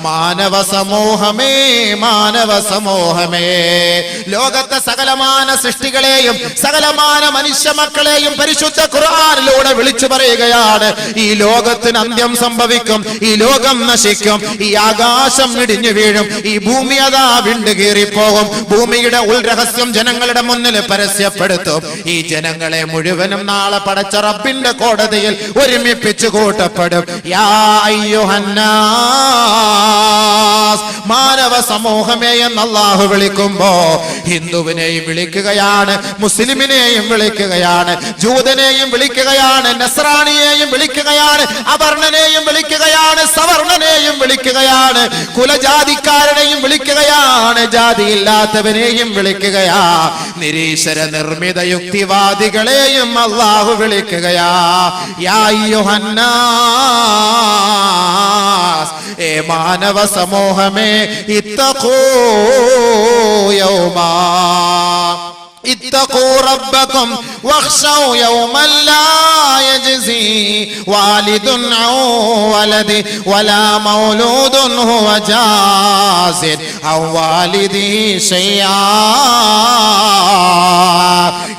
മാനവ സമൂഹമേ, മാനവ സമൂഹമേ, ലോകത്തെ സകലമാന സൃഷ്ടികളെയും സകലമാന മനുഷ്യ മക്കളെയും പരിശുദ്ധ ഖുർആനിലൂടെ വിളിച്ചു പറയുകയാണ്. ഈ ലോകത്തിന് അന്ത്യം സംഭവിക്കും, ഈ ലോകം നശിക്കും, ഈ ആകാശം ഇടിഞ്ഞു വീഴും, ഈ ഭൂമി അതാ വിണ്ടുകീറിപ്പോകും. ഭൂമിയുടെ ഉൾരഹസ്യം ജനങ്ങളുടെ മുന്നിൽ പരസ്യപ്പെടുത്തും. ഈ ജനങ്ങളെ മുഴുവനും നാളെ പടച്ച റബ്ബിന്റെ കോടതിയിൽ ഒരുമിപ്പിച്ചു കൂട്ടപ്പെടും. യാ അയ്യുഹന്നാസ്, മാനവ സമൂഹമേ എന്ന് അല്ലാഹു വിളിക്കുമ്പോ ഹിന്ദുവിനെയും വിളിക്കുകയാണ്, മുസ്ലിമിനെയും വിളിക്കുകയാണ്, ജൂതനെയും വിളിക്കുകയാണ്, നസ്രാണിയെയും വിളിക്കുകയാണ്, അവർണനെയും വിളിക്കുകയാണ്, സവർണനെയും വിളിക്കുകയാണ്, കുലജാതിക്കാരനെയും വിളിക്കുകയാണ്, ജാതിയില്ലാത്തവനെയും വിളിക്കുകയാ, നിരീശ്വര നിർമ്മിത യുക്തിവാദികളെയും അല്ലാഹു വിളിക്കുകയാ. യാ അയ്യുഹന്നാസ്, ഏ മാനവ സമൂഹമേ, ഇത്തഖൂ യൗമാ اتقوا ربكم واخشوا يوما لا يجزي والد عن ولده ولا مولود هو جاز عن والده شيئا.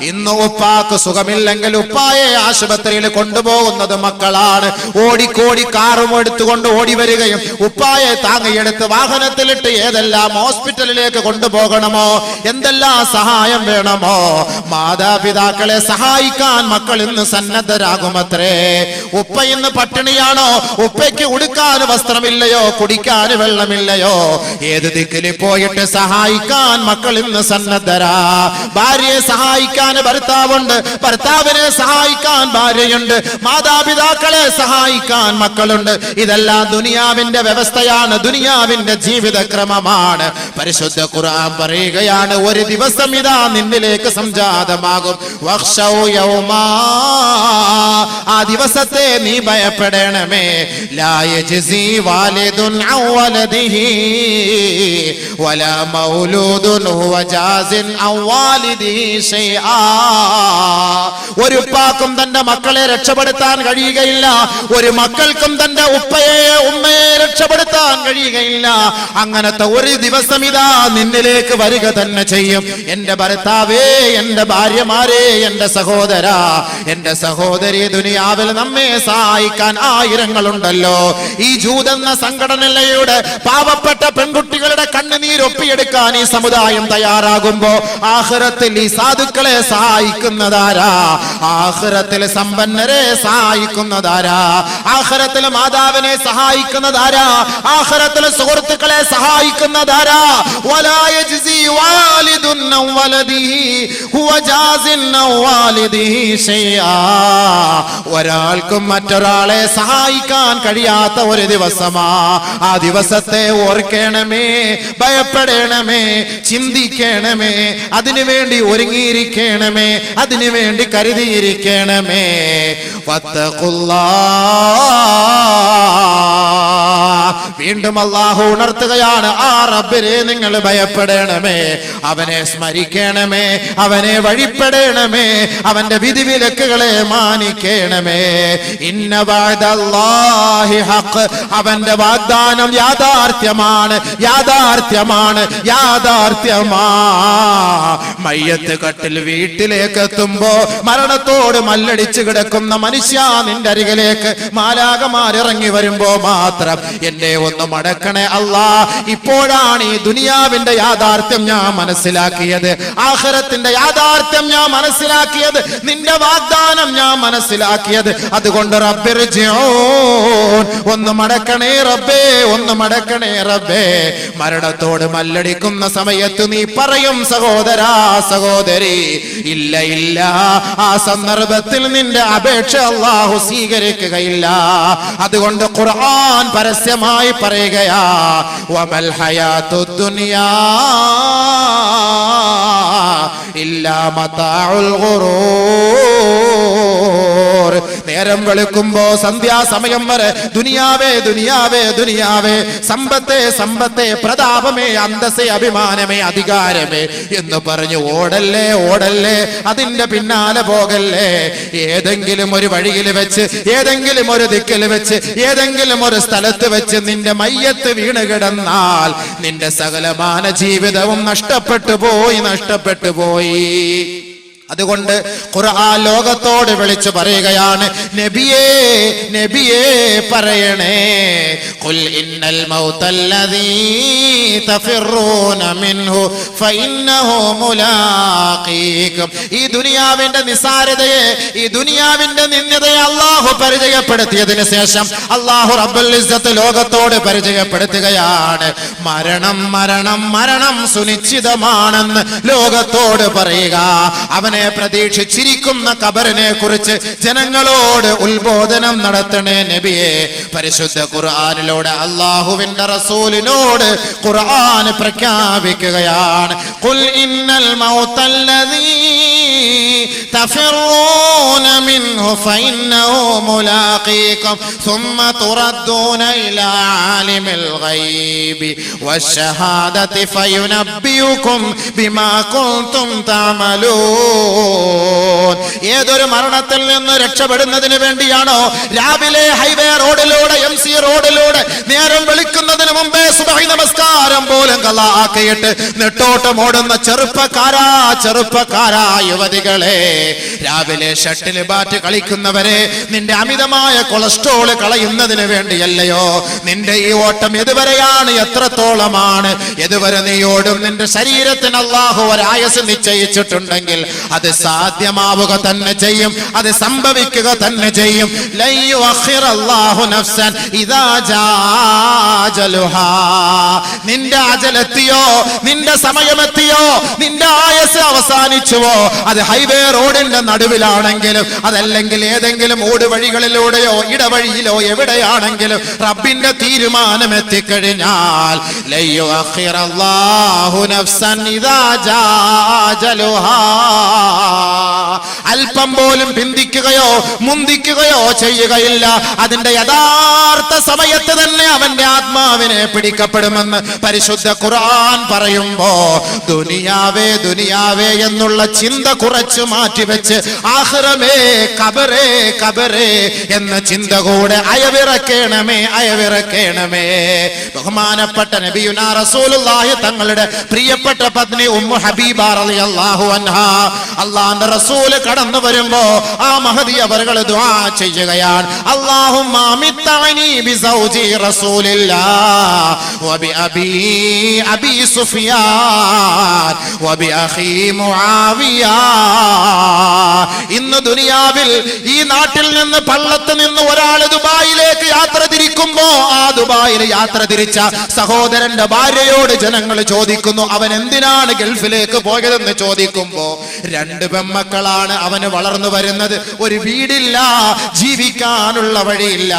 ഇന്ന് ഉപ്പാക്ക് സുഖമില്ലെങ്കിൽ ഉപ്പായെ ആശുപത്രിയിൽ കൊണ്ടുപോകുന്നത് മക്കളാണ്. ഓടിക്കോടി കാറും എടുത്തുകൊണ്ട് ഓടി വരികയും ഉപ്പായെ താങ്ങിയെടുത്ത് വാഹനത്തിലിട്ട് ഏതെല്ലാം ഹോസ്പിറ്റലിലേക്ക് കൊണ്ടുപോകണമോ, എന്തെല്ലാം സഹായം വേണമോ, മാതാപിതാക്കളെ സഹായിക്കാൻ മക്കൾ ഇന്ന് സന്നദ്ധരാകുമത്രേ. ഉപ്പ ഇന്ന് പട്ടിണിയാണോ? ഉപ്പയ്ക്ക് ഉടുക്കാൻ വസ്ത്രമില്ലയോ? കുടിക്കാൻ വെള്ളമില്ലയോ? ഏത് ദിക്കിൽ പോയിട്ട് സഹായിക്കാൻ മക്കൾ ഇന്ന് സന്നദ്ധരാ. ഭാര്യയെ സഹായിക്കാൻ ഭർത്താവുണ്ട്, ഭർത്താവിനെ സഹായിക്കാൻ ഭാര്യയുണ്ട്, മാതാപിതാക്കളെ സഹായിക്കാൻ മക്കളുണ്ട്. ഇതെല്ലാം ദുനിയാവിന്റെ വ്യവസ്ഥയാണ്, ദുനിയാവിന്റെ ജീവിതക്രമമാണ്. പരിശുദ്ധ ഖുർആൻ പറയുകയാണ്, ഒരു ദിവസം ഇതാ നിന്നിലേക്ക് സംജാതമാകും. വഖ്ശൗ യൗമാ, ആ ദിവസത്തെ നീ ഭയപ്പെടണമേ. ലാ യജ്സി വാലിദുൻ അൻ വലദിഹി വലാ മൗലൂദുൻ ഹുവ ജാസിൻ അൻ വാലിദിഹി ശൈആ. ഒരു ഉപ്പാക്കും തന്റെ മക്കളെ രക്ഷപ്പെടുത്താൻ കഴിയുകയില്ല, ഒരു മക്കൾക്കും തന്റെ ഉമ്മയെ രക്ഷപ്പെടുത്താൻ കഴിയുകയില്ല. അങ്ങനത്തെ ഒരു ദിവസം ഇതാ നിന്നിലേക്ക് വരിക തന്നെ ചെയ്യും. എന്റെ ഭർത്താവേ, എന്റെ ഭാര്യമാരെ, എന്റെ സഹോദരാ, എന്റെ സഹോദരി, ദുനിയാവിൽ നമ്മെ സഹായിക്കാൻ ആയിരങ്ങളുണ്ടല്ലോ. ഈ ജൂതെന്ന സംഘടനയുടെ പാവപ്പെട്ട പെൺകുട്ടികളുടെ കണ്ണുനീരൊപ്പിയെടുക്കാൻ ഈ സമുദായം തയ്യാറാകുമ്പോ ആഖിറത്തിൽ ഈ സാധുക്കളെ സഹായിക്കുന്നതാരാ? ആഖിറത്തിൽ സമ്പന്നരെ സഹായിക്കുന്നതാരാ? ആഖിറത്തിൽ മാതാവിനെ സഹായിക്കുന്നതാരാ? ആഖിറത്തിൽ സുഹൃത്തുക്കളെ സഹായിക്കുന്നതാരാ? വലാ യജ്സി വാലിദുൻ അൻ വലദിഹി ഹുവ ജാസിൻ അൻ വാലിദിഹി ശൈആ. ഒരാൾക്കും മറ്റൊരാളെ സഹായിക്കാൻ കഴിയാത്ത ഒരു ദിവസമാ. ആ ദിവസത്തെ ഓർക്കണമേ, ഭയപ്പെടണമേ, ചിന്തിക്കണമേ, അതിനുവേണ്ടി ഒരുങ്ങിയിരിക്കണമേ, അതിനുവേണ്ടി കരുതിയിരിക്കണമേ. വീണ്ടും അല്ലാഹു ഉണർത്തുകയാണ്, ആ റബ്ബിനെ നിങ്ങൾ ഭയപ്പെടണമേ, അവനെ സ്മരിക്കണമേ, അവനെ വഴിപ്പെടണമേ, അവന്റെ വിധിവിലക്കുകളെ മാനിക്കണമേ. ഇന്ന വഅദല്ലാഹി ഹഖ്, അവന്റെ വാഗ്ദാനം യാഥാർത്ഥ്യമാണ്, യാഥാർത്ഥ്യമാണ്, യാഥാർത്ഥ്യമാ. മയ്യത്ത് കട്ടിൽ വീട്ടിലേക്ക് എത്തുമ്പോ മരണത്തോട് മല്ലടിച്ചു കിടക്കുന്ന മനുഷ്യ, നിന്റെ അരികിലേക്ക് മാലാകമാർ ഇറങ്ങി വരുമ്പോ മാത്രം എന്നെ ഒന്ന് മടക്കണേ അല്ലാ. ഇപ്പോഴാണ് ഈ ദുനിയാവിന്റെ യാഥാർത്ഥ്യം ഞാൻ മനസ്സിലാക്കിയത്, ആഖിറത്തിന്റെ യാഥാർത്ഥ്യം ഞാൻ മനസ്സിലാക്കിയത്, നിന്റെ വാഗ്ദാനം ഞാൻ മനസ്സിലാക്കിയത്. അതുകൊണ്ട് റബ്ബിർജിഊൻ, ഒന്ന് മടക്കണേ റബ്ബേ, ഒന്ന് മടക്കണേ റബ്ബേ. മരണത്തോട് മല്ലടിക്കുന്ന സമയത്ത് നീ പറയും, സഹോദരാ, സഹോദരി, ഇല്ല ഇല്ല, ആ സന്ദർഭത്തിൽ നിന്റെ അപേക്ഷ അല്ലാഹു സ്വീകരിക്കുകയില്ല. അതുകൊണ്ട് ഖുർആൻ പരസ്യമായി പറയുകയാ, വമൽ ഹയാത്തുദ് ദുനിയാ ഇല്ലാ മതാഉൽ ഗുറൂർ. നേരം വെളുക്കുമ്പോ സന്ധ്യാസമയം വരെ ദുനിയാവേ ദുനിയാവേ ദുനിയാവേ, സമ്പത്തെ സമ്പത്തെ, പ്രതാപമേ, അന്തസ്സേ, അഭിമാനമേ, അധികാരമേ എന്ന് പറഞ്ഞു ഓടല്ലേ ഓടല്ലേ, അതിന്റെ പിന്നാലെ പോകല്ലേ. ഏതെങ്കിലും ഒരു വഴിയിൽ വെച്ച്, ഏതെങ്കിലും ഒരു ദിക്കിൽ വെച്ച്, ഏതെങ്കിലും ഒരു സ്ഥലത്ത് വെച്ച് നിന്റെ മയ്യത്ത് വീണ് കിടന്നാൽ നിന്റെ സകലമാന ജീവിതവും നഷ്ടപ്പെട്ടു പോയി, നഷ്ടപ്പെട്ടു പോയി. അതുകൊണ്ട് ഖുർആൻ ലോകത്തോട് വിളിച്ചു പറയുകയാണ്, നബിയേ നബിയേ പറയണേ, ഖുൽ ഇന്നൽ മൗതല്ലദീ തഫിറൂന മിൻഹു ഫഇന്നഹു മുലാഖീകും. ഈ ദുനിയാവിന്റെ നിസാരതയെ, ഈ ദുനിയാവിന്റെ നിന്ദതയെ അല്ലാഹു പരിചയപ്പെടുത്തിയതിനു ശേഷം അല്ലാഹു റബ്ബുൽ ഇസ്സത്ത് ലോകത്തോട് പരിചയപ്പെടുത്തുകയാണ്, മരണം മരണം മരണം സുനിശ്ചിതമാണെന്ന് ലോകത്തോട് പറയുക. അവനെ പ്രതീക്ഷിച്ചിരിക്കുന്ന ഖബറിനെ കുറിച്ച് ജനങ്ങളോട് ഉത്ബോധനം നടത്തണേ നബിയെ. പരിശുദ്ധ ഖുർആനിലൂടെ അല്ലാഹുവിന്റെ റസൂലിനോട് ഖുർആൻ പ്രഖ്യാപിക്കുകയാണ്, ഖുൽ ഇന്നൽ മൗതല്ലദീ തഫിറൂന മിൻഹു ഫഇന്നഹു മുലാഖീകും സുമ്മ തുറദ്ദൂന ഇലാ ആലിമിൽ ഗൈബി വശഹാദതി ഫയുനബ്ബിയുകും ബിമാ കുൻതും തഅമലൂൻ. ഏതൊരു മരണത്തിൽ നിന്ന് രക്ഷപ്പെടുന്നതിന് വേണ്ടിയാണോ രാവിലെ ഹൈവേ റോഡിലൂടെ, MC റോഡിലൂടെ നേരം വെളുക്കുന്നതിന് മുമ്പേ സുബഹി നമസ്കാരം പോലും ഖളാ ആക്കിയിട്ട് നെട്ടോട്ടം ഓടുന്ന ചെറുപ്പക്കാരാ ചെറുപ്പക്കാരാ യുവതികളെ, രാവിലെ ഷട്ടിൽ ബാറ്റ് കളിക്കുന്നവരെ, നിന്റെ അമിതമായ കൊളസ്ട്രോൾ കളയുന്നതിന് വേണ്ടിയല്ലയോ? നിന്റെ ഈ ഓട്ടം എതുവരെയാണ്, എത്രത്തോളമാണ്, എതുവരെ നീ ഓടും? നിന്റെ ശരീരത്തിന് അല്ലാഹു ഒരായസ് നിശ്ചയിച്ചിട്ടുണ്ടെങ്കിൽ അത് സാധ്യമാവുക തന്നെ ചെയ്യും, അത് സംഭവിക്കുക തന്നെ ചെയ്യും. ലൻ യുഅഖിറല്ലാഹു നഫ്സൻ ഇദാ ജാ അജലുഹാ. നിന്റെ അജലെത്തിയോ, നിന്റെ സമയമെത്തിയോ, നിന്റെ ആയസ് അവസാനിച്ചുവോ, അത് ഹൈവേ റോഡിന്റെ നടുവിലാണെങ്കിലും അതല്ലെങ്കിൽ ഏതെങ്കിലും ഓടുവഴികളിലൂടെയോ ഇടവഴിയിലോ എവിടെയാണെങ്കിലും റബ്ബിന്റെ തീരുമാനം എത്തിക്കഴിഞ്ഞാൽ ലൻ യുഅഖിറല്ലാഹു നഫ്സൻ ഇദാ ജാ അജലുഹാ. അല്പം പോലും പിന്തിക്കുകയോ മുന്തിക്കുകയോ ചെയ്യുകയില്ല. അതിന്റെ യഥാർത്ഥ സമയത്ത് തന്നെ അവന്റെ ആത്മാവിനെ പിടിക്കപ്പെടുമെന്ന് പരിശുദ്ധ ഖുർആൻ പറയുമ്പോ, ദുനിയാവേ ദുനിയാവേ എന്നുള്ള ചിന്ത കുറച്ചു മാറ്റിവെച്ച് ആഖിറമേ ഖബറേ ഖബറേ എന്ന ചിന്ത കൂടെ അയവിറക്കേണമേ അയവിറക്കേണമേ. ബഹുമാനപ്പെട്ട നബിയുനാ റസൂലുള്ളാഹി തങ്ങളുടെ പ്രിയപ്പെട്ട പത്നി ഉമ്മു ഹബീബ റളിയല്ലാഹു അൻഹാ, അല്ലാഹുവിന്റെ റസൂൽ കടന്നു വരുമ്പോ ആ മഹദി അവர்கள் ദുആ ചെയ്യുകയാണ്, അല്ലാഹുമ്മ അമിത്തനി ബിസൗജി റസൂലില്ലാഹ് വബി അബി സുഫിയാൻ വബി അഖി മുആവിയ. ഇന്ന് ദുനിയാവിൽ ഈ നാട്ടിൽ നിന്ന് പള്ളത്ത് നിന്ന് ഒരാൾ ദുബായിലേക്ക് യാത്ര തിരിക്കുമ്പോ ആ ദുബായിൽ യാത്ര തിരിച്ച സഹോദരന്റെ ഭാര്യയോട് ജനങ്ങൾ ചോദിക്കുന്നു, അവൻ എന്തിനാണ് ഗൾഫിലേക്ക് പോയതെന്ന് ചോദിക്കുമ്പോ, രണ്ട് പെമ്മക്കളാണ് അവന് വളർന്നു വരുന്നത്, ഒരു വീടില്ല, ജീവിക്കാനുള്ള വഴിയില്ല,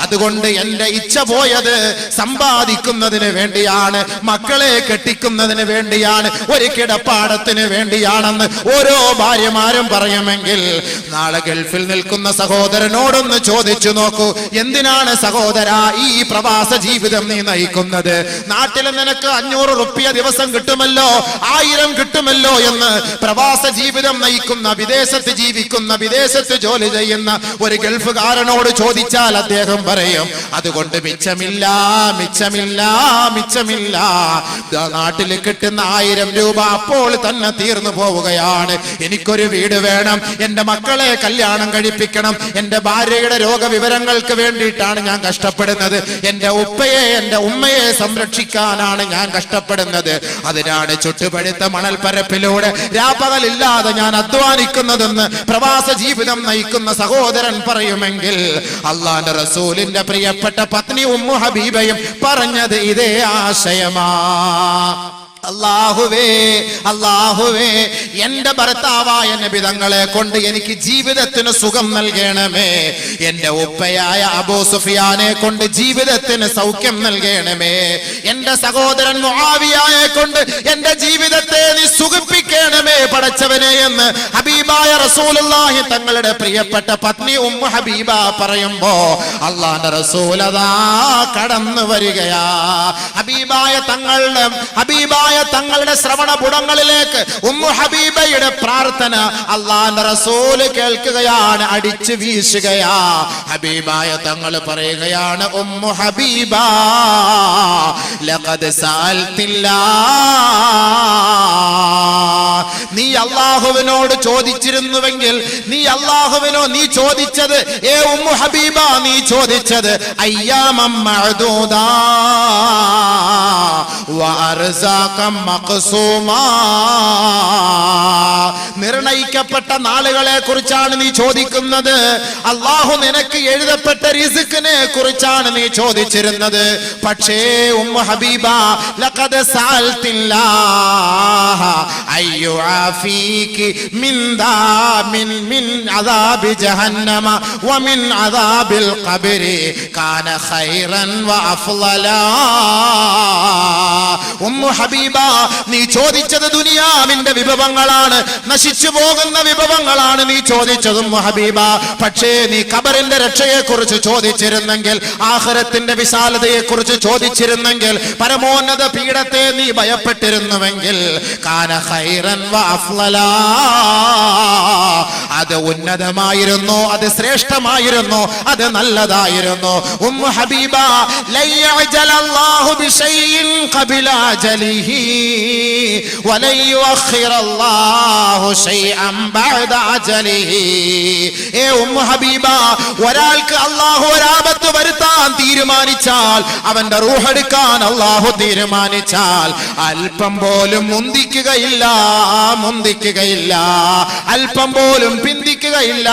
അതുകൊണ്ട് എന്റെ ഇച്ഛ പോയത് സമ്പാദിക്കുന്നതിന് വേണ്ടിയാണ്, മക്കളെ കെട്ടിക്കുന്നതിന് വേണ്ടിയാണ്, ഒരു കിടപ്പാടത്തിന് വേണ്ടിയാണെന്ന് ഓരോ ഭാര്യമാരും പറയുമെങ്കിൽ, നാളെ ഗൾഫിൽ നിൽക്കുന്ന സഹോദരനോടൊന്ന് ചോദിച്ചു നോക്കൂ, എന്തിനാണ് സഹോദര ഈ പ്രവാസ ജീവിതം നീ നയിക്കുന്നത്? നാട്ടിൽ നിനക്ക് 500 റുപ്യ ദിവസം കിട്ടുമല്ലോ, 1000 കിട്ടുമല്ലോ എന്ന് പ്രവാസ ജീവിതം നയിക്കുന്ന, വിദേശത്ത് ജീവിക്കുന്ന, വിദേശത്ത് ജോലി ചെയ്യുന്ന ഒരു ഗൾഫുകാരനോട് ചോദിച്ചാൽ അദ്ദേഹം പറയും, അതുകൊണ്ട് മിച്ചമില്ല മിച്ചമില്ല മിച്ചമില്ല, നാട്ടിൽ കിട്ടുന്ന 1000 രൂപ അപ്പോൾ തന്നെ തീർന്നു പോവുകയാണ്, എനിക്കൊരു വീട് വേണം, എന്റെ മക്കളെ കല്യാണം കഴിപ്പിക്കണം, എന്റെ ഭാര്യയുടെ രോഗവിവരങ്ങൾക്ക് വേണ്ടിയിട്ടാണ് ഞാൻ കഷ്ടപ്പെടുന്നത്, എന്റെ ഉപ്പയെ എന്റെ ഉമ്മയെ സംരക്ഷിക്കാനാണ് ഞാൻ കഷ്ടപ്പെടുന്നത്, അതിനാണ് ചുട്ടുപഴുത്ത മണൽപ്പരപ്പിലൂടെ രാപ്പകലില്ലാതെ ഞാൻ അധ്വാനിക്കുന്നതെന്ന് പ്രവാസ ജീവിതം നയിക്കുന്ന സഹോദരൻ പറയുമെങ്കിൽ, അല്ലാഹുവിന്റെ റസൂലിന്റെ പ്രിയപ്പെട്ട പത്നി ഉമ്മു ഹബീബയും പറഞ്ഞത് ഇതേ ആശയമാ. അല്ലാഹുവേ അല്ലാഹുവേ എന്റെ ഭർത്താവായ നബി തങ്ങളെ കൊണ്ട് എനിക്ക് ജീവിതത്തിന് സുഖം നൽകണമേ. എന്റെ ഉപ്പയായ അബൂ സുഫിയാനെ കൊണ്ട് ജീവിതത്തിന് സൗഖ്യം നൽകണമേ. എന്റെ സഹോദരൻ മുആവിയയെ കൊണ്ട് എന്റെ ജീവിതത്തെ നീ സുഖിപ്പിക്കണമേ പടച്ചവനെ എന്ന് ഹബീബായ റസൂലുള്ളാഹി തങ്ങളുടെ പ്രിയപ്പെട്ട പത്നി ഉമ്മു ഹബീബ പറയുമ്പോ അല്ലാഹുവിന്റെ റസൂൽ അതാ കടന്നു വരികയാ. ഹബീബായ തങ്ങളുടെ ശ്രവണപുടങ്ങളിലേക്ക് ഉമ്മു ഹബീബയുടെ പ്രാർത്ഥന അല്ലാഹുവിന്റെ റസൂൽ കേൾക്കുകയാണ്, അടിച്ചു വീശുകയാ. ഹബീബായ തങ്ങൾ പറയുകയാണ്, ഉമ്മു ഹബീബ ലഖദ് നീ അല്ലാഹുവിനോട് ചോദിച്ചിരുന്നുവെങ്കിൽ നീ ചോദിച്ചത് ഏ ഉമ്മു ഹബീബ നീ ചോദിച്ചത് അയ്യാമം മഅദൂദാ വഅർസാഖം മഖ്സൂമാ, നിർണയിക്കപ്പെട്ട നാളുകളെ കുറിച്ചാണ് നീ ചോദിക്കുന്നത്. അല്ലാഹു നിനക്ക് എഴുതപ്പെട്ട റിസ്കിനെ കുറിച്ചാണ് നീ ചോദിച്ചിരുന്നത്. പക്ഷേ ഉമ്മു ഹബീബ ലഖദ് സഅൽതില്ലാഹ അയ്യുആഫീകി മിൻ അദാബി ജഹന്നമ വമിൻ അദാബിൽ ഖബ്രി കാന ഖൈറൻ വഅഫ്ളലാ. ഉമ്മു ഹബീബ നീ ചോദിച്ചത് ദുനിയാവിന്റെ വിഭവങ്ങളാണ്, നശിച്ചു പോകുന്ന വിഭവങ്ങളാണ് നീ ചോദിച്ചത് ഉമ്മു ഹബീബ. പക്ഷേ നീ ഖബറിന്റെ രക്ഷയെ കുറിച്ച് ചോദിച്ചിരുന്നെങ്കിൽ, ആഖിറത്തിന്റെ വിശാലതയെ കുറിച്ച് ചോദിച്ചിരുന്നെങ്കിൽ, പരമോന്നത പീഠത്തെ നീ ഭയപ്പെട്ടിരുന്നുവെങ്കിൽ കാന ഖൈറൻ വഅഫ്ളലാ, അത് ഉന്നതമായിരുന്നു, അത് ശ്രേഷ്ഠമായിരുന്നു, അത് നല്ലതായിരുന്നു. ഉമ്മു ഹബീബ ലയഅജലല്ലാഹു ബിശൈഇൻ ഖബല അജലിഹി വലയുഅഖിറല്ലാഹു ശൈഅൻ ബഅദ അജലിഹി. ഏ ഉമ്മു ഹബീബ, ഒരാൾക്ക് അല്ലാഹു ഒരാപത്ത് വരുത്താൻ തീരുമാനിച്ചാൽ, അവന്റെ റൂഹ് എടുക്കാൻ അല്ലാഹു തീരുമാനിച്ചാൽ അല്പം പോലും മുന്തിക്കുകയില്ല, അല്പം പോലും പിന്തിക്കുകയില്ല.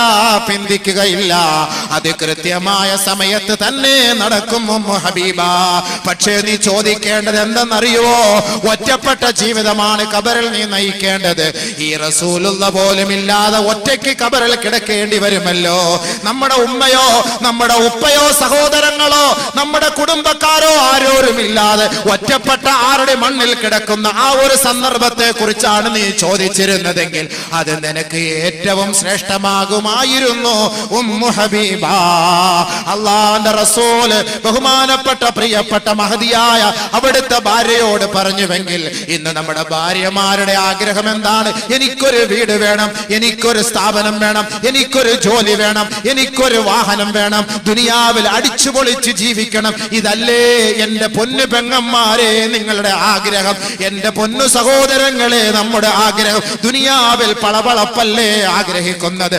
അത് കൃത്യമായ സമയത്ത് തന്നെ നടക്കും ഉമ്മു ഹബീബ. പക്ഷേ നീ ചോദിക്കേണ്ടത് എന്തെന്നറിയോ? ഒറ്റപ്പെട്ട ജീവിതമാണ് ഖബറിൽ നീ നയിക്കേണ്ടത്. ഈ റസൂലുള്ള പോലും ഇല്ലാതെ ഒറ്റയ്ക്ക് ഖബറിൽ കിടക്കേണ്ടി വരുമല്ലോ. നമ്മുടെ ഉമ്മയോ നമ്മുടെ ഉപ്പയോ സഹോദരങ്ങളോ നമ്മുടെ കുടുംബക്കാരോ ആരോരുമില്ലാതെ ഒറ്റപ്പെട്ട ആരുടെ മണ്ണിൽ കിടക്കുന്ന ആ ഒരു സന്ദർഭത്തെ കുറിച്ചാണ് നീ ചോദിച്ചിരുന്നതെങ്കിൽ അത് നിനക്ക് ഏറ്റവും ശ്രേഷ്ഠമാകുമായിരുന്നു ഉമ്മു ഹബീബ. അല്ലാഹുവിന്റെ റസൂൽ ബഹുമാനപ്പെട്ട പ്രിയപ്പെട്ട മഹദിയായ അവിടുത്തെ ഭാര്യയോട് പറഞ്ഞുവെങ്കിൽ, ഇന്ന് നമ്മുടെ ഭാര്യമാരുടെ ആഗ്രഹം എന്താണ്? എനിക്കൊരു വീട് വേണം, എനിക്കൊരു സ്ഥാപനം വേണം, എനിക്കൊരു ജോലി വേണം, എനിക്കൊരു വാഹനം വേണം, ദുനിയാവിൽ അടിച്ചു പൊളിച്ച് ജീവിക്കണം. ഇതല്ലേ എന്റെ പൊന്നു പെങ്ങന്മാരെ നിങ്ങളുടെ ആഗ്രഹം? എന്റെ പൊന്നു സഹോദരങ്ങളെ നമ്മുടെ ആഗ്രഹം? ദുനിയാവിൽ പളപളപ്പല്ലേ ആഗ്രഹിക്കുന്നത്?